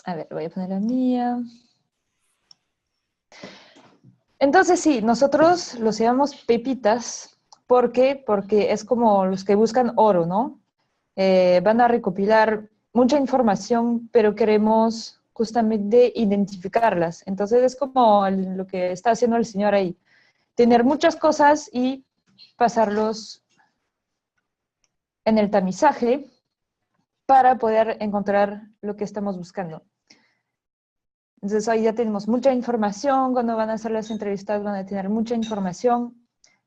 A ver, voy a poner la mía. Entonces sí, nosotros los llamamos pepitas. ¿Por qué? Porque es como los que buscan oro, ¿no? Van a recopilar mucha información, pero queremos justamente identificarlas. Entonces es como lo que está haciendo el señor ahí. Tener muchas cosas y pasarlos en el tamizaje para poder encontrar lo que estamos buscando. Entonces ahí ya tenemos mucha información, cuando van a hacer las entrevistas van a tener mucha información,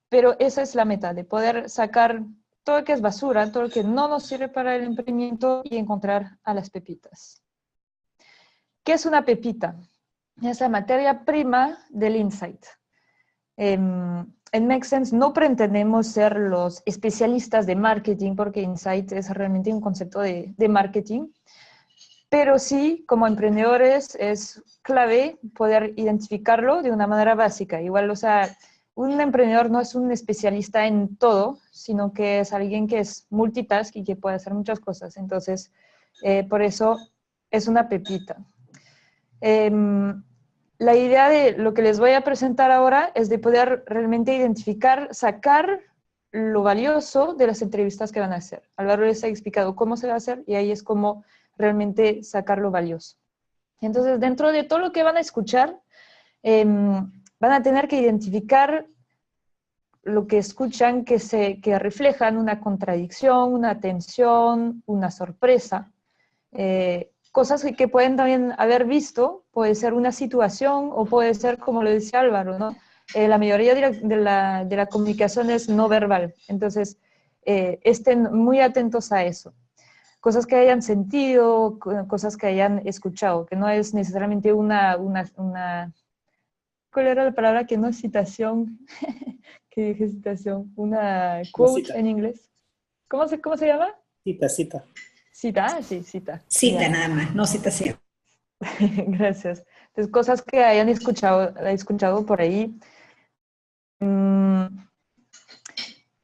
pero esa es la meta, de poder sacar todo lo que es basura, todo lo que no nos sirve para el emprendimiento y encontrar a las pepitas. ¿Qué es una pepita? Es la materia prima del insight. En Make Sense no pretendemos ser los especialistas de marketing, porque insight es realmente un concepto de marketing, pero sí, como emprendedores, es clave poder identificarlo de una manera básica. Igual, o sea, un emprendedor no es un especialista en todo, sino que es alguien que es multitask y que puede hacer muchas cosas. Entonces, por eso es una pepita. La idea de lo que les voy a presentar ahora es de poder realmente identificar, sacar lo valioso de las entrevistas que van a hacer. Álvaro les ha explicado cómo se va a hacer y ahí es como realmente sacar lo valioso. Entonces, dentro de todo lo que van a escuchar, van a tener que identificar lo que escuchan que reflejan una contradicción, una tensión, una sorpresa. Cosas que pueden también haber visto, puede ser una situación o puede ser, como lo decía Álvaro, ¿no? La mayoría de la comunicación es no verbal, entonces estén muy atentos a eso. Cosas que hayan sentido, cosas que hayan escuchado, que no es necesariamente ¿cuál era la palabra que no es citación? ¿Qué dije citación? Una Una quote cita. en inglés. ¿Cómo se llama? Cita, cita. Cita, sí, cita. Cita Ya. nada más, no citación. Gracias. Entonces, cosas que hayan escuchado por ahí.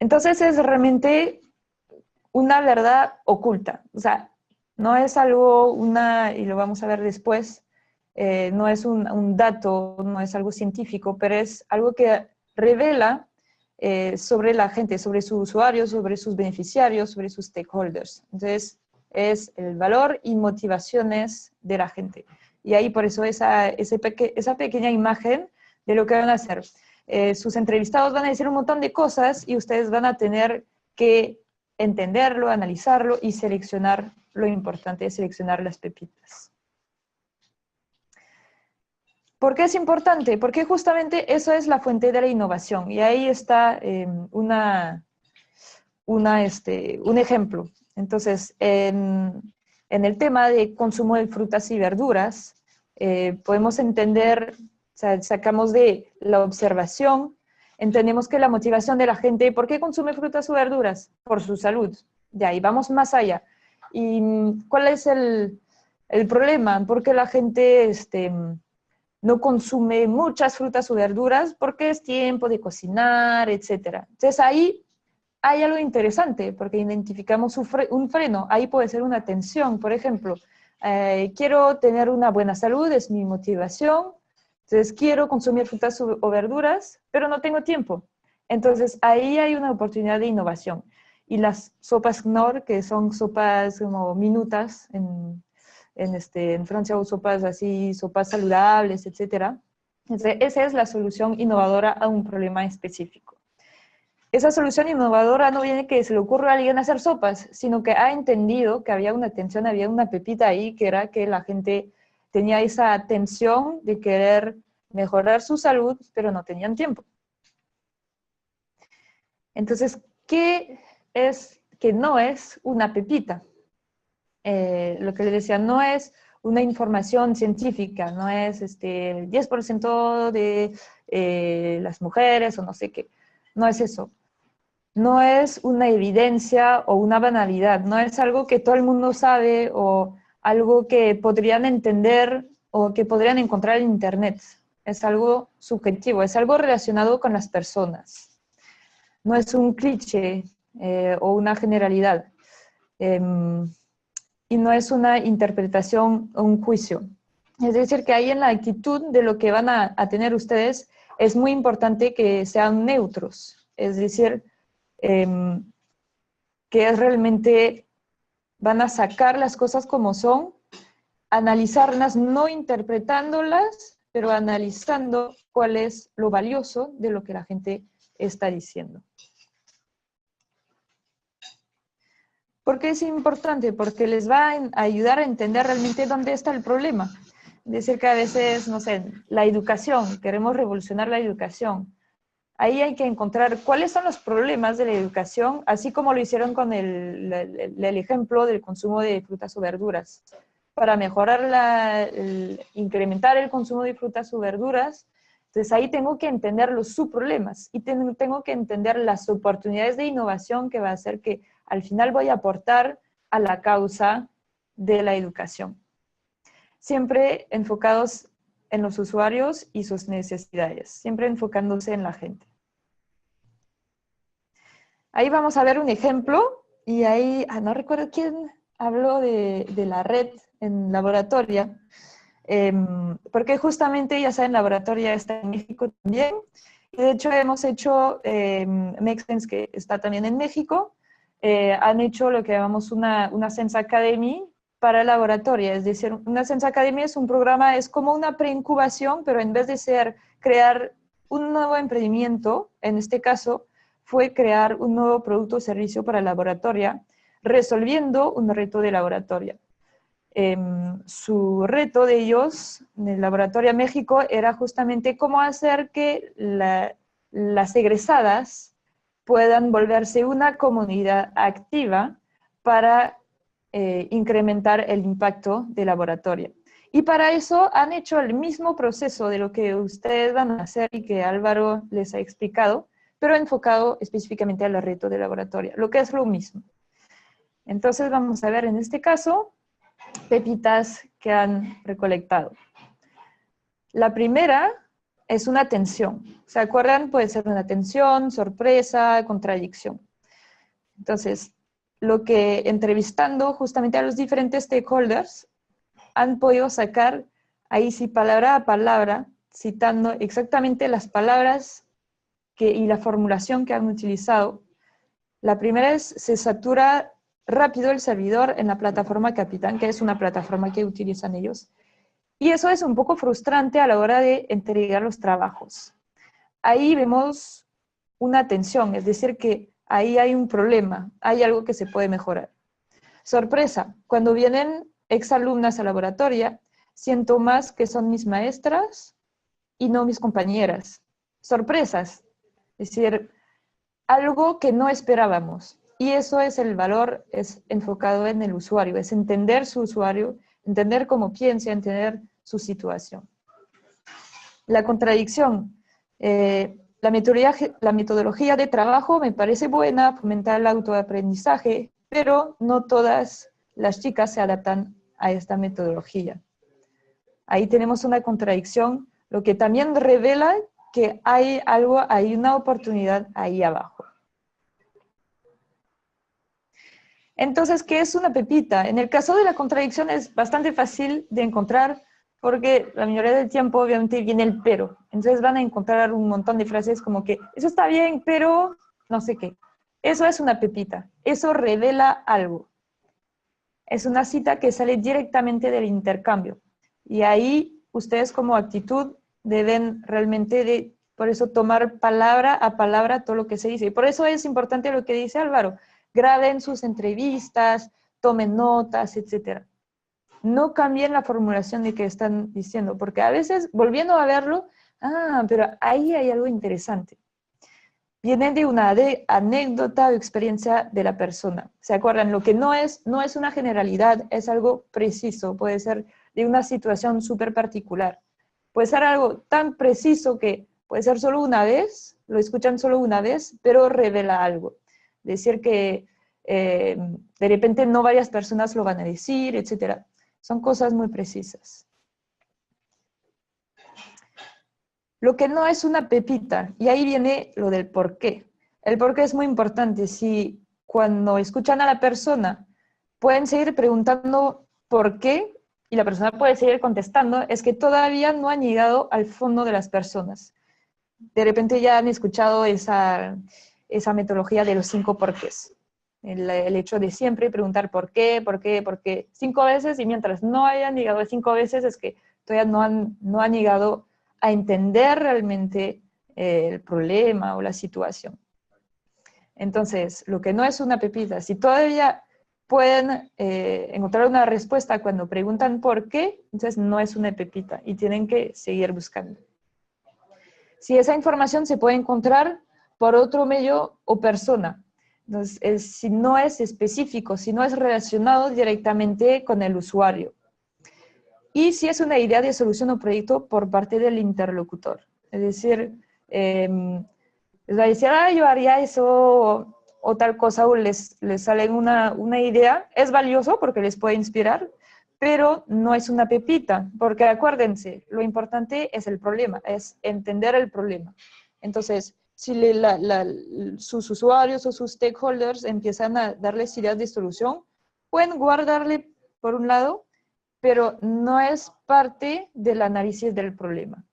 Entonces, es realmente una verdad oculta. O sea, no es algo, y lo vamos a ver después, no es un dato, no es algo científico, pero es algo que revela sobre la gente, sobre sus usuarios, sobre sus beneficiarios, sobre sus stakeholders. Entonces, es el valor y motivaciones de la gente. Y ahí por eso esa pequeña imagen de lo que van a hacer. Sus entrevistados van a decir un montón de cosas y ustedes van a tener que entenderlo, analizarlo y seleccionar lo importante, es seleccionar las pepitas. ¿Por qué es importante? Porque justamente eso es la fuente de la innovación y ahí está un ejemplo. Entonces, en el tema de consumo de frutas y verduras, podemos entender, o sea, sacamos de la observación, entendemos que la motivación de la gente, ¿por qué consume frutas o verduras? Por su salud. De ahí vamos más allá. ¿Y cuál es el problema? ¿Por qué la gente no consume muchas frutas o verduras? Porque es tiempo de cocinar, etc. Entonces ahí hay algo interesante, porque identificamos un freno. Ahí puede ser una tensión, por ejemplo. Quiero tener una buena salud, es mi motivación. Entonces, quiero consumir frutas o verduras, pero no tengo tiempo. Entonces, ahí hay una oportunidad de innovación. Y las sopas Knorr, que son sopas como minutas, en Francia o sopas así, sopas saludables, etc. Entonces, esa es la solución innovadora a un problema específico. Esa solución innovadora no viene que se le ocurra a alguien hacer sopas, sino que ha entendido que había una tensión, había una pepita ahí, que era que la gente tenía esa tensión de querer mejorar su salud, pero no tenían tiempo. Entonces, ¿qué es que no es una pepita? Lo que le decía, no es una información científica, no es el 10% de las mujeres o no sé qué, no es eso. No es una evidencia o una banalidad, no es algo que todo el mundo sabe o algo que podrían entender o que podrían encontrar en Internet. Es algo subjetivo, es algo relacionado con las personas. No es un cliché o una generalidad. y no es una interpretación o un juicio. Es decir, que ahí en la actitud de lo que van a tener ustedes es muy importante que sean neutros. Es decir, que es realmente van a sacar las cosas como son, analizarlas, no interpretándolas, pero analizando cuál es lo valioso de lo que la gente está diciendo. ¿Por qué es importante? Porque les va a ayudar a entender realmente dónde está el problema. Es decir, que a veces, no sé, la educación, queremos revolucionar la educación. Ahí hay que encontrar cuáles son los problemas de la educación, así como lo hicieron con el ejemplo del consumo de frutas o verduras. Para mejorar, incrementar el consumo de frutas o verduras, entonces ahí tengo que entender los subproblemas y tengo que entender las oportunidades de innovación que va a hacer que al final voy a aportar a la causa de la educación. Siempre enfocados en los usuarios y sus necesidades, siempre enfocándose en la gente. Ahí vamos a ver un ejemplo, y ahí, no recuerdo quién habló de la red en laboratorio, porque justamente, ya saben, laboratorio está en México también, y de hecho hemos hecho, Mexens, que está también en México, han hecho lo que llamamos una Sense Academy para laboratorio. Es decir, una Sense Academy es un programa, es como una preincubación, pero en vez de ser crear un nuevo emprendimiento, en este caso, fue crear un nuevo producto o servicio para el laboratorio, resolviendo un reto de laboratorio. Su reto de ellos, en el Laboratorio México, era justamente cómo hacer que las egresadas puedan volverse una comunidad activa para incrementar el impacto del laboratorio. Y para eso han hecho el mismo proceso de lo que ustedes van a hacer y que Álvaro les ha explicado, pero enfocado específicamente al reto de laboratorio, lo que es lo mismo. Entonces vamos a ver en este caso pepitas que han recolectado. La primera es una tensión. ¿Se acuerdan? Puede ser una tensión, sorpresa, contradicción. Entonces, lo que entrevistando justamente a los diferentes stakeholders han podido sacar ahí sí palabra a palabra, citando exactamente las palabras y la formulación que han utilizado. La primera es, se satura rápido el servidor en la plataforma Capitán, que es una plataforma que utilizan ellos. Y eso es un poco frustrante a la hora de entregar los trabajos. Ahí vemos una tensión, es decir, que ahí hay un problema, hay algo que se puede mejorar. Sorpresa, cuando vienen exalumnas al laboratorio, siento más que son mis maestras y no mis compañeras. Sorpresas, es decir, algo que no esperábamos. Y eso es el valor, es enfocado en el usuario, es entender su usuario, entender cómo piensa, entender su situación. La contradicción. La metodología de trabajo me parece buena, fomentar el autoaprendizaje, pero no todas las chicas se adaptan a esta metodología. Ahí tenemos una contradicción, lo que también revela que hay algo, hay una oportunidad ahí abajo. Entonces, ¿qué es una pepita? En el caso de la contradicción es bastante fácil de encontrar porque la mayoría del tiempo obviamente viene el pero. Entonces van a encontrar un montón de frases como que eso está bien, pero no sé qué. Eso es una pepita. Eso revela algo. Es una cita que sale directamente del intercambio. Y ahí ustedes como actitud deben realmente por eso tomar palabra a palabra todo lo que se dice. Y por eso es importante lo que dice Álvaro. Graben sus entrevistas, tomen notas, etc. No cambien la formulación de que están diciendo, porque a veces, volviendo a verlo, pero ahí hay algo interesante. Viene de una anécdota o experiencia de la persona. ¿Se acuerdan? Lo que no es una generalidad, es algo preciso, puede ser de una situación súper particular. Puede ser algo tan preciso que puede ser solo una vez, lo escuchan solo una vez, pero revela algo. Decir que de repente no varias personas lo van a decir, etc. Son cosas muy precisas. Lo que no es una pepita, y ahí viene lo del por qué. El por qué es muy importante. Si cuando escuchan a la persona pueden seguir preguntando por qué, y la persona puede seguir contestando, es que todavía no han llegado al fondo de las personas. De repente ya han escuchado esa metodología de los 5 porqués. El hecho de siempre preguntar por qué, por qué, por qué, 5 veces, y mientras no hayan llegado a 5 veces es que todavía no han llegado a entender realmente el problema o la situación. Entonces, lo que no es una pepita, si todavía pueden encontrar una respuesta cuando preguntan por qué, entonces no es una pepita y tienen que seguir buscando. Si esa información se puede encontrar por otro medio o persona, entonces, si no es específico, si no es relacionado directamente con el usuario. Y si es una idea de solución o proyecto por parte del interlocutor. Es decir, les va a decir, yo haría eso o tal cosa, o les sale una idea. Es valioso porque les puede inspirar, pero no es una pepita, porque acuérdense, lo importante es el problema, es entender el problema. Entonces, si sus usuarios o sus stakeholders empiezan a darles ideas de solución, pueden guardarle por un lado, pero no es parte del análisis del problema.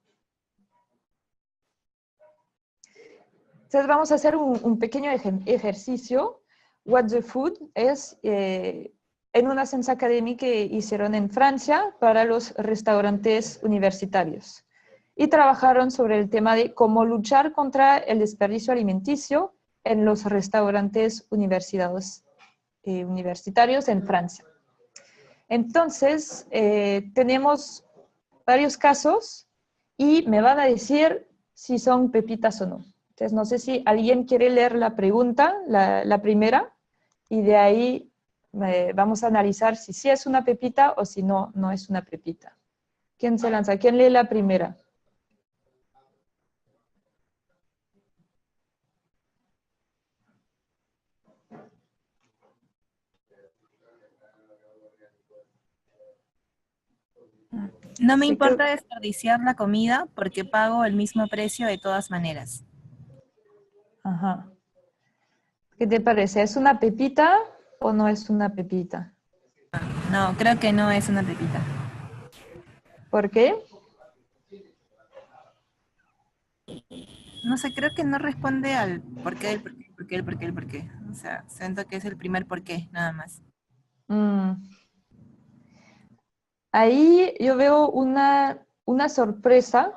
Entonces vamos a hacer un pequeño ejercicio. What the Food es en una Science Academy que hicieron en Francia para los restaurantes universitarios. Y trabajaron sobre el tema de cómo luchar contra el desperdicio alimenticio en los restaurantes universitarios en Francia. Entonces, tenemos varios casos y me van a decir si son pepitas o no. Entonces, no sé si alguien quiere leer la pregunta, la primera, y de ahí vamos a analizar si sí es una pepita o si no, no es una pepita. ¿Quién se lanza? ¿Quién lee la primera? No me importa desperdiciar la comida porque pago el mismo precio de todas maneras. Ajá. ¿Qué te parece? ¿Es una pepita o no es una pepita? No, creo que no es una pepita. ¿Por qué? No sé, creo que no responde al por qué, el por qué, el por qué, el por qué, el por qué. O sea, siento que es el primer por qué, nada más. Ahí yo veo una sorpresa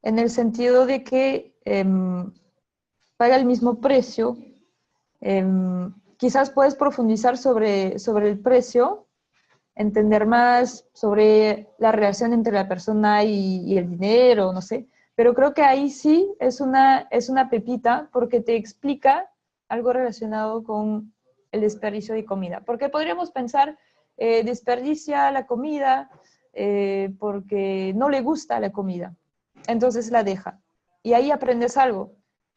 en el sentido de que paga el mismo precio. Quizás puedes profundizar sobre el precio, entender más sobre la relación entre la persona y el dinero, no sé. Pero creo que ahí sí es una pepita porque te explica algo relacionado con el desperdicio de comida. Porque podríamos pensar, desperdicia la comida porque no le gusta la comida. Entonces la deja. Y ahí aprendes algo.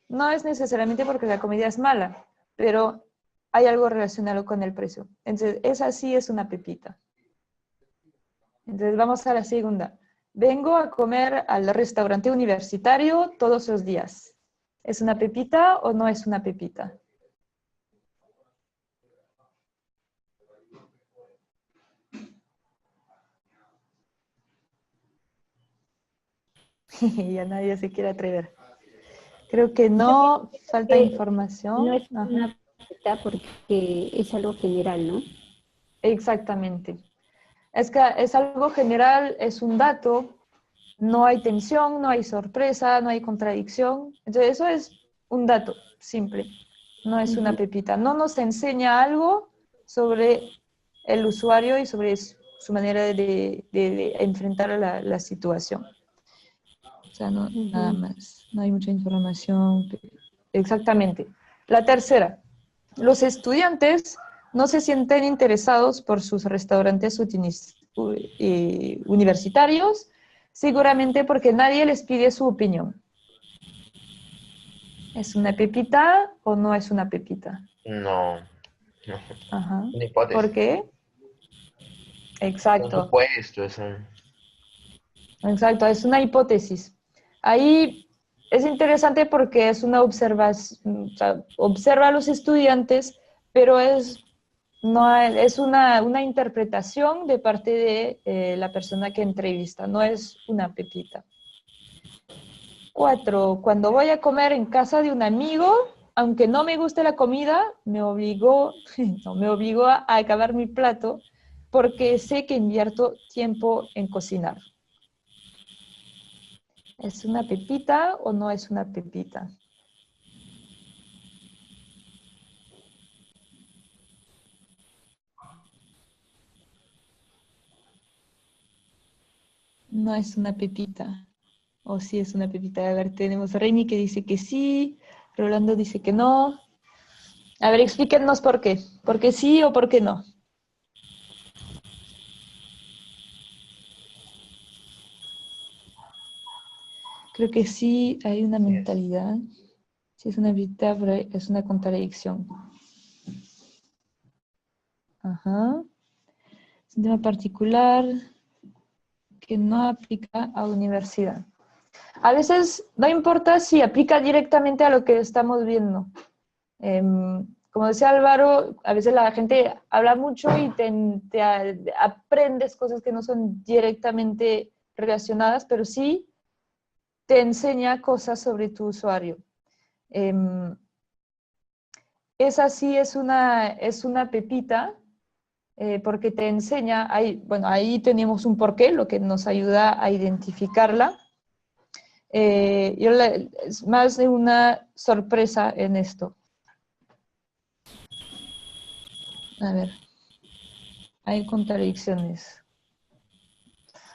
No es necesariamente porque la comida es mala, pero hay algo relacionado con el precio. Entonces, esa sí es una pepita. Entonces, vamos a la segunda. Vengo a comer al restaurante universitario todos los días. ¿Es una pepita o no es una pepita? Ya nadie se quiere atrever. Creo que Yo no, pienso falta que no información. es una pepita porque es algo general, ¿no? Exactamente. Es que es algo general, es un dato, no hay tensión, no hay sorpresa, no hay contradicción. Entonces eso es un dato simple, no es una pepita. No nos enseña algo sobre el usuario y sobre su manera de enfrentar la situación. O sea, no, nada más, no hay mucha información. Exactamente. La tercera, los estudiantes no se sienten interesados por sus restaurantes universitarios, seguramente porque nadie les pide su opinión. ¿Es una pepita o no es una pepita? No, no, Ajá. una hipótesis. ¿Por qué? Un Exacto. supuesto, es un... Exacto, es una hipótesis. Ahí es interesante porque es una observación, o sea, observa a los estudiantes, pero es es una interpretación de parte de la persona que entrevista, no es una pepita. 4. Cuando voy a comer en casa de un amigo, aunque no me guste la comida, me obligó a acabar mi plato porque sé que invierto tiempo en cocinar. ¿Es una pepita o no es una pepita? No es una pepita. O sí es una pepita. A ver, tenemos a Reni que dice que sí, Rolando dice que no. A ver, explíquenos por qué. ¿Por qué sí o por qué no? Creo que sí hay una Yes. mentalidad. Sí es una pepita, pero es una contradicción. Ajá. Es un tema particular que no aplica a universidad. A veces no importa si aplica directamente a lo que estamos viendo. Como decía Álvaro, a veces la gente habla mucho y aprendes cosas que no son directamente relacionadas, pero sí te enseña cosas sobre tu usuario. Esa sí es una pepita, porque te enseña, ahí tenemos un porqué, lo que nos ayuda a identificarla. Es más de una sorpresa en esto. A ver, hay contradicciones.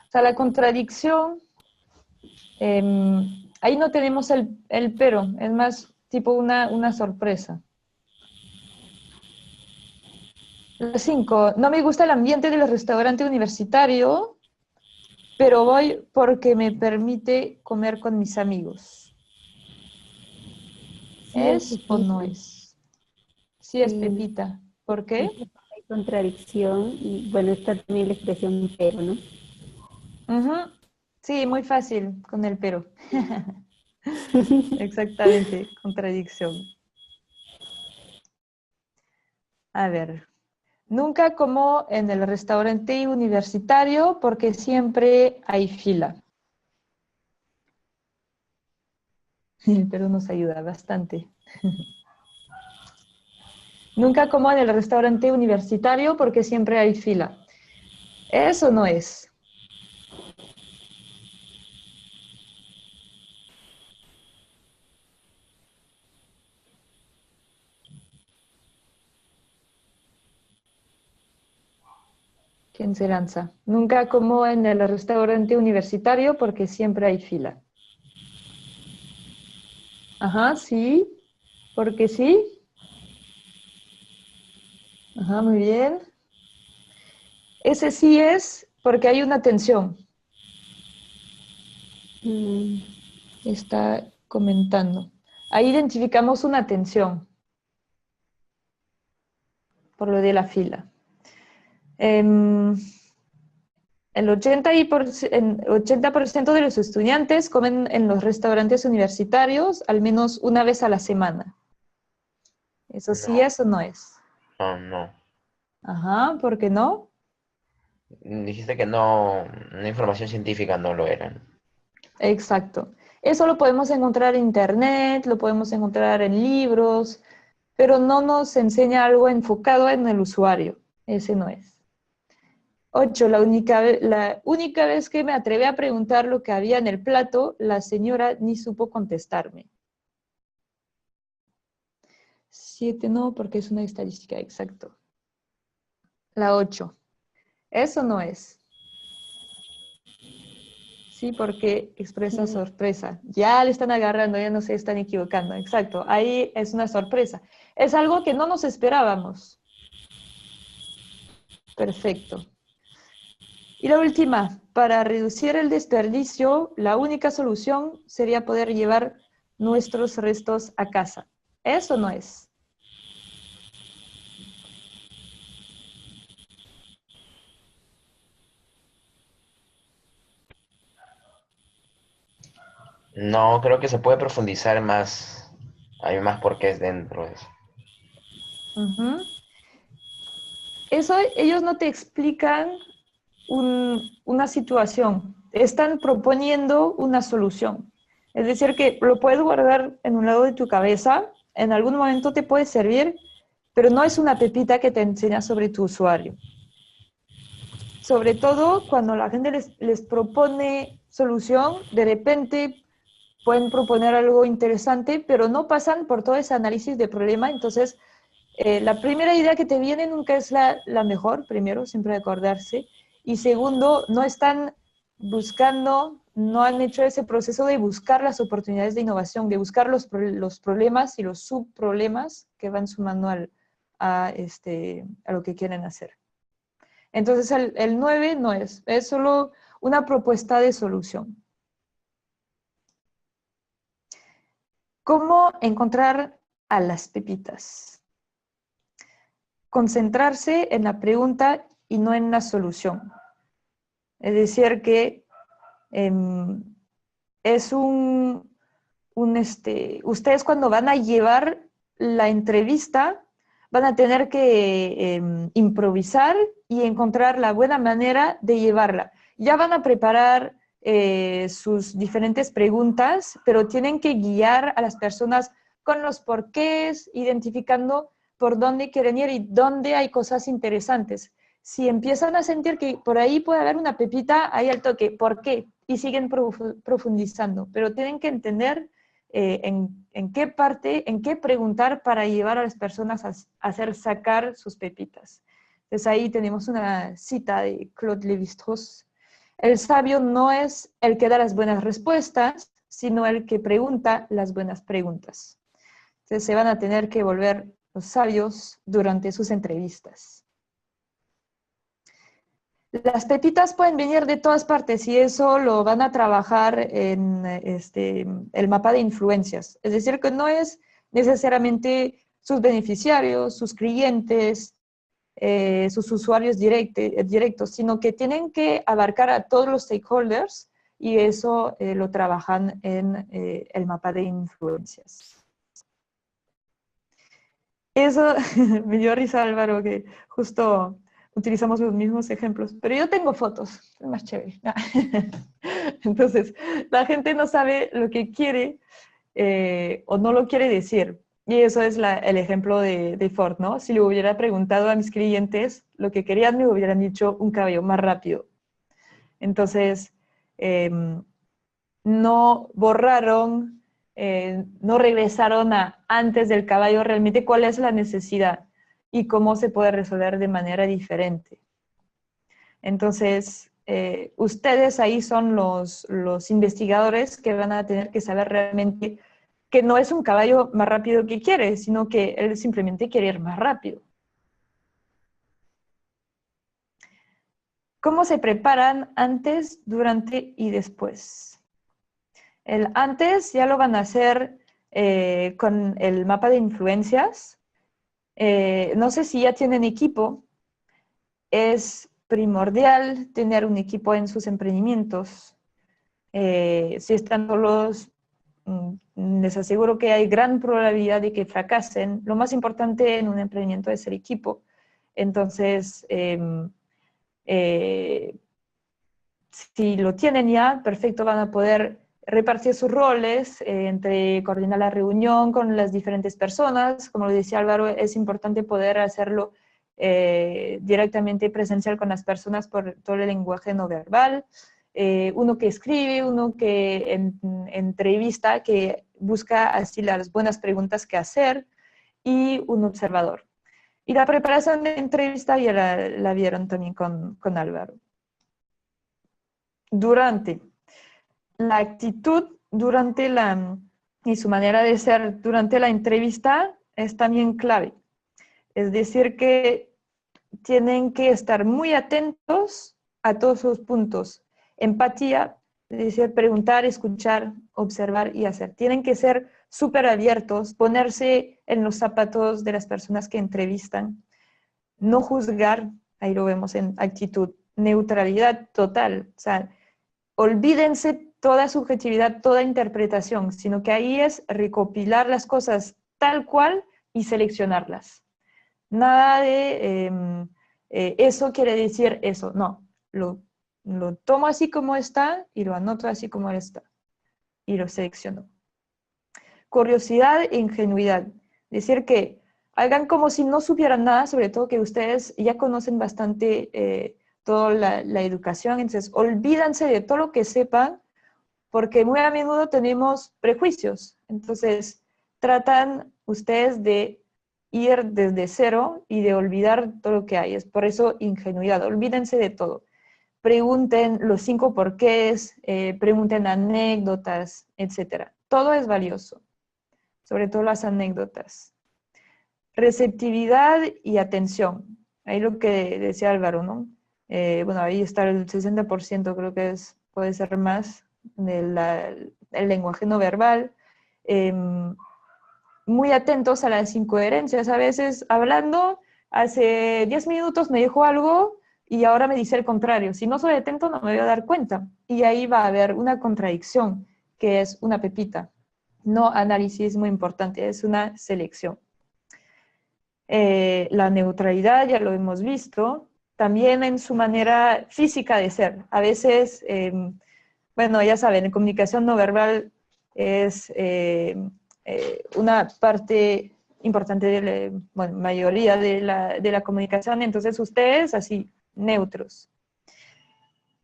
O sea, la contradicción, ahí no tenemos el pero, es más tipo una sorpresa. 5. No me gusta el ambiente del restaurante universitario, pero voy porque me permite comer con mis amigos. Sí, es ¿Es o no Pepita. es? Sí es Sí, Pepita. ¿Por qué? hay contradicción y bueno, está también la expresión pero, ¿no? Ujú. Sí, muy fácil con el pero. Exactamente, contradicción. A ver, nunca como en el restaurante universitario porque siempre hay fila. El pero nos ayuda bastante. Nunca como en el restaurante universitario porque siempre hay fila. Eso no es. ¿Quién se lanza? Nunca como en el restaurante universitario porque siempre hay fila. Ajá, sí. Porque sí. Ajá, muy bien. Ese sí es porque hay una tensión. Mm, Está comentando. Ahí identificamos una tensión por lo de la fila. El 80% de los estudiantes comen en los restaurantes universitarios al menos una vez a la semana. ¿Eso sí No, es o no es? no. Ajá, ¿por qué no? Dijiste que no, una información científica no lo era. Exacto. Eso lo podemos encontrar en internet, lo podemos encontrar en libros, pero no nos enseña algo enfocado en el usuario. Ese no es. 8. La única vez que me atreví a preguntar lo que había en el plato, la señora ni supo contestarme. 7 no, porque es una estadística, exacto. La 8. Eso no es. Sí, porque expresa sí, sorpresa. Ya le están agarrando, ya no se están equivocando. Exacto, ahí es una sorpresa. Es algo que no nos esperábamos. Perfecto. Y la última, para reducir el desperdicio, la única solución sería poder llevar nuestros restos a casa. Eso no es. No, creo que se puede profundizar más. Hay más porqués dentro de eso. Ujú. eso ellos no te explican una situación, están proponiendo una solución. Es decir, que lo puedes guardar en un lado de tu cabeza, en algún momento te puede servir, pero no es una pepita que te enseña sobre tu usuario. Sobre todo cuando la gente les propone solución, de repente pueden proponer algo interesante, pero no pasan por todo ese análisis de problema. Entonces, la primera idea que te viene nunca es la mejor, primero, siempre acordarse. Y segundo, no están buscando, no han hecho ese proceso de buscar las oportunidades de innovación, de buscar los problemas y los subproblemas que van sumando a lo que quieren hacer. Entonces, el 9 no es solo una propuesta de solución. ¿Cómo encontrar a las pepitas? Concentrarse en la pregunta y no en la solución. Es decir, que es ustedes cuando van a llevar la entrevista van a tener que improvisar y encontrar la buena manera de llevarla. Ya van a preparar sus diferentes preguntas, pero tienen que guiar a las personas con los porqués, identificando por dónde quieren ir y dónde hay cosas interesantes. Si empiezan a sentir que por ahí puede haber una pepita, ahí al toque, ¿por qué? Y siguen profundizando, pero tienen que entender en qué parte, en qué preguntar para llevar a las personas a hacer sacar sus pepitas. Entonces ahí tenemos una cita de Claude Lévi-Strauss. El sabio no es el que da las buenas respuestas, sino el que pregunta las buenas preguntas. Entonces se van a tener que volver los sabios durante sus entrevistas. Las pepitas pueden venir de todas partes y eso lo van a trabajar en el mapa de influencias. Es decir, que no es necesariamente sus beneficiarios, sus clientes, sus usuarios directos, sino que tienen que abarcar a todos los stakeholders y eso lo trabajan en el mapa de influencias. Eso me dio risa, Álvaro, que justo utilizamos los mismos ejemplos, pero yo tengo fotos, es más chévere. Entonces, la gente no sabe lo que quiere o no lo quiere decir. Y eso es el ejemplo de Ford, ¿no? Si le hubiera preguntado a mis clientes lo que querían, me hubieran dicho un cabello más rápido. Entonces, no borraron, no regresaron a antes del caballo realmente cuál es la necesidad y cómo se puede resolver de manera diferente. Entonces, ustedes ahí son los investigadores que van a tener que saber realmente que no es un caballo más rápido que quiere, sino que él simplemente quiere ir más rápido. ¿Cómo se preparan antes, durante y después? El antes ya lo van a hacer con el mapa de influencias. No sé si ya tienen equipo. Es primordial tener un equipo en sus emprendimientos. Si están solos, les aseguro que hay gran probabilidad de que fracasen. Lo más importante en un emprendimiento es el equipo. Entonces, si lo tienen ya, perfecto, van a poder repartir sus roles entre coordinar la reunión con las diferentes personas. Como lo decía Álvaro, es importante poder hacerlo directamente presencial con las personas por todo el lenguaje no verbal. Uno que escribe, uno que entrevista, que busca así las buenas preguntas que hacer, y un observador. Y la preparación de entrevista ya la vieron también con Álvaro. Durante la actitud, y su manera de ser durante la entrevista es también clave. Es decir, que tienen que estar muy atentos a todos sus puntos. Empatía, es decir, preguntar, escuchar, observar y hacer. Tienen que ser súper abiertos, ponerse en los zapatos de las personas que entrevistan, no juzgar, ahí lo vemos en actitud, neutralidad total, o sea, olvídense toda subjetividad, toda interpretación, sino que ahí es recopilar las cosas tal cual y seleccionarlas. Nada de eso quiere decir eso. No, lo tomo así como está y lo anoto así como está. Y lo selecciono. Curiosidad e ingenuidad. Decir que hagan como si no supieran nada, sobre todo que ustedes ya conocen bastante toda la educación, entonces olvídense de todo lo que sepan, porque muy a menudo tenemos prejuicios. Entonces tratan ustedes de ir desde cero y de olvidar todo lo que hay. Es por eso ingenuidad, olvídense de todo. Pregunten los 5 porqués, pregunten anécdotas, etc. Todo es valioso, sobre todo las anécdotas. Receptividad y atención. Ahí lo que decía Álvaro, ¿no? Bueno, ahí está el 60%, creo que puede ser más, el lenguaje no verbal. Muy atentos a las incoherencias. A veces hablando, hace 10 minutos me dijo algo y ahora me dice el contrario. Si no soy atento no me voy a dar cuenta. Y ahí va a haber una contradicción, que es una pepita. No análisis muy importante, es una selección. La neutralidad, ya lo hemos visto, también en su manera física de ser. A veces, bueno, ya saben, en comunicación no verbal es una parte importante de la bueno, mayoría de la comunicación, entonces ustedes así, neutros.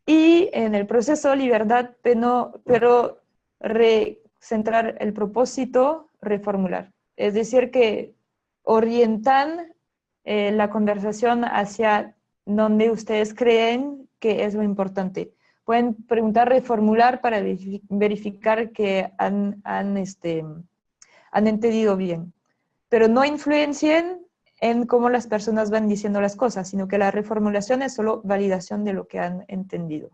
Y en el proceso libertad, pero recentrar el propósito, reformular. Es decir, que orientan la conversación hacia donde ustedes creen que es lo importante. Pueden preguntar, reformular para verificar que han entendido bien. Pero no influencien en cómo las personas van diciendo las cosas, sino que la reformulación es solo validación de lo que han entendido.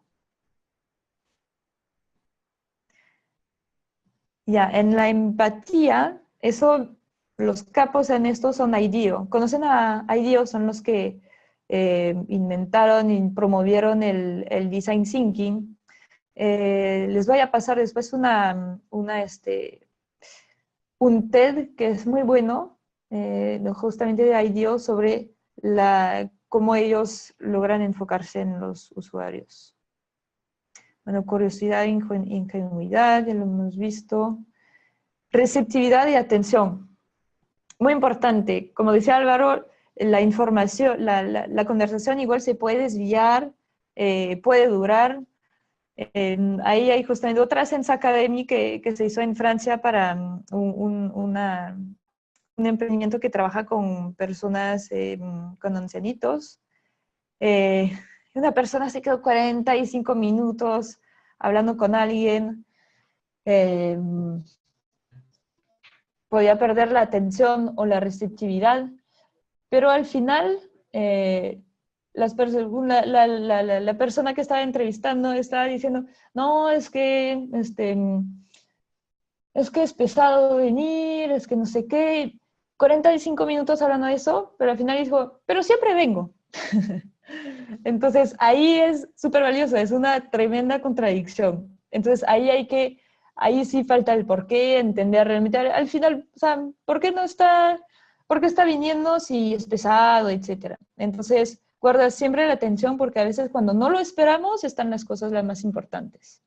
Ya, en la empatía, los capos en esto son IDEO. ¿Conocen a IDEO? Son los que inventaron y promovieron el Design Thinking. Les voy a pasar después un TED que es muy bueno, justamente de IDEO, sobre cómo ellos logran enfocarse en los usuarios. Bueno, curiosidad, ingenuidad, ya lo hemos visto. Receptividad y atención. Muy importante. Como decía Álvaro, la información, la conversación igual se puede desviar, puede durar. Ahí hay justamente otra Sense Academy que se hizo en Francia para un emprendimiento que trabaja con personas con ancianitos. Una persona se quedó 45 minutos hablando con alguien. Podía perder la atención o la receptividad, pero al final la persona que estaba entrevistando estaba diciendo, no, es que es pesado venir, es que no sé qué, 45 minutos hablando de eso, pero al final dijo, pero siempre vengo. Entonces ahí es súper valioso, es una tremenda contradicción. Entonces ahí sí falta el por qué, entender realmente, al final, o sea, ¿por qué está viniendo si es pesado, etcétera? Entonces, guarda siempre la atención porque a veces cuando no lo esperamos están las cosas las más importantes.